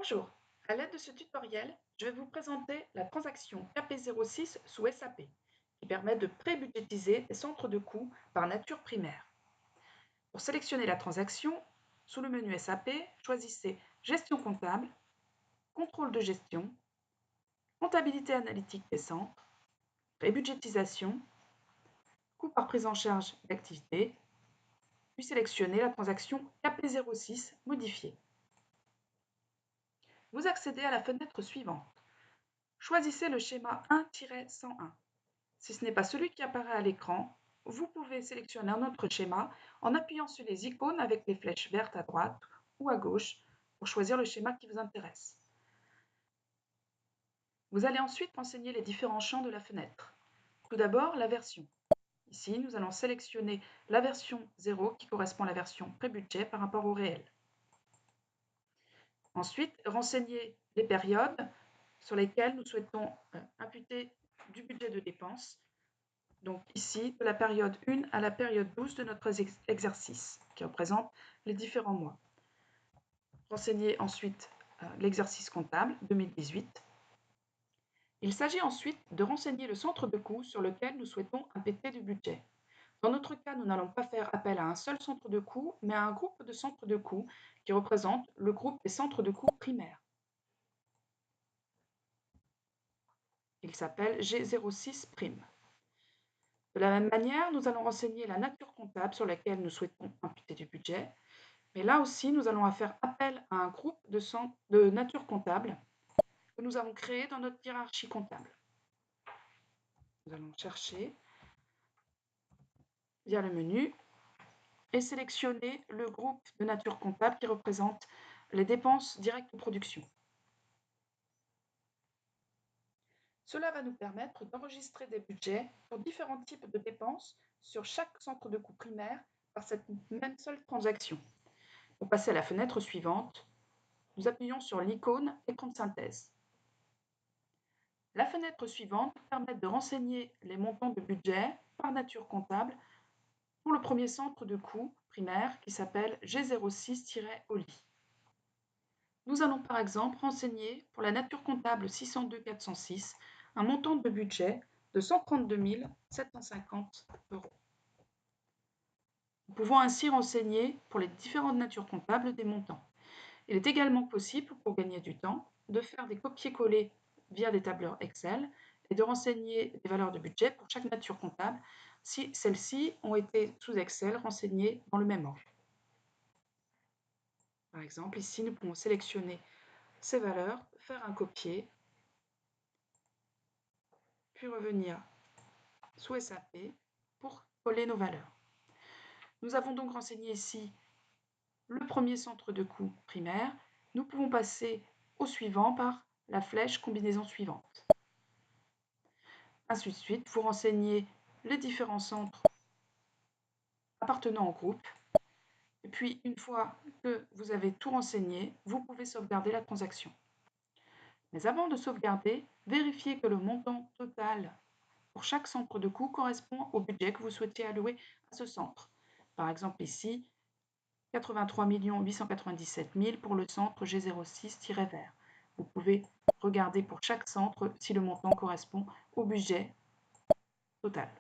Bonjour, à l'aide de ce tutoriel, je vais vous présenter la transaction KP06 sous SAP, qui permet de pré-budgétiser des centres de coûts par nature primaire. Pour sélectionner la transaction, sous le menu SAP, choisissez Gestion comptable, Contrôle de gestion, Comptabilité analytique des centres, Pré-budgétisation, Coût par prise en charge d'activité, puis sélectionnez la transaction KP06 modifiée. Vous accédez à la fenêtre suivante. Choisissez le schéma 1-101. Si ce n'est pas celui qui apparaît à l'écran, vous pouvez sélectionner un autre schéma en appuyant sur les icônes avec les flèches vertes à droite ou à gauche pour choisir le schéma qui vous intéresse. Vous allez ensuite renseigner les différents champs de la fenêtre. Tout d'abord, la version. Ici, nous allons sélectionner la version 0 qui correspond à la version pré-budget par rapport au réel. Ensuite, renseigner les périodes sur lesquelles nous souhaitons imputer du budget de dépenses. Donc ici, de la période 1 à la période 12 de notre exercice, qui représente les différents mois. Renseignez ensuite l'exercice comptable 2018. Il s'agit ensuite de renseigner le centre de coûts sur lequel nous souhaitons imputer du budget. Dans notre cas, nous n'allons pas faire appel à un seul centre de coûts, mais à un groupe de centres de coûts qui représente le groupe des centres de coûts primaires. Il s'appelle G06 prime. De la même manière, nous allons renseigner la nature comptable sur laquelle nous souhaitons imputer du budget. Mais là aussi, nous allons faire appel à un groupe de nature comptable que nous avons créé dans notre hiérarchie comptable. Nous allons chercher via le menu et sélectionner le groupe de nature comptable qui représente les dépenses directes de production. Cela va nous permettre d'enregistrer des budgets pour différents types de dépenses sur chaque centre de coût primaire par cette même seule transaction. Pour passer à la fenêtre suivante, nous appuyons sur l'icône Écran de synthèse. La fenêtre suivante permet de renseigner les montants de budget par nature comptable pour le premier centre de coût primaire qui s'appelle G06-OLI. Nous allons par exemple renseigner pour la nature comptable 602-406 un montant de budget de 132 750 €. Nous pouvons ainsi renseigner pour les différentes natures comptables des montants. Il est également possible, pour gagner du temps, de faire des copier-coller via des tableurs Excel et de renseigner des valeurs de budget pour chaque nature comptable si celles-ci ont été sous Excel renseignées dans le même ordre. Par exemple, ici, nous pouvons sélectionner ces valeurs, faire un copier, puis revenir sous SAP pour coller nos valeurs. Nous avons donc renseigné ici le premier centre de coût primaire. Nous pouvons passer au suivant par la flèche combinaison suivante. Ainsi de suite, vous renseignez les différents centres appartenant au groupe. Et puis, une fois que vous avez tout renseigné, vous pouvez sauvegarder la transaction. Mais avant de sauvegarder, vérifiez que le montant total pour chaque centre de coût correspond au budget que vous souhaitez allouer à ce centre. Par exemple ici, 83 897 000 pour le centre G06-vert. Vous pouvez regarder pour chaque centre si le montant correspond au budget total.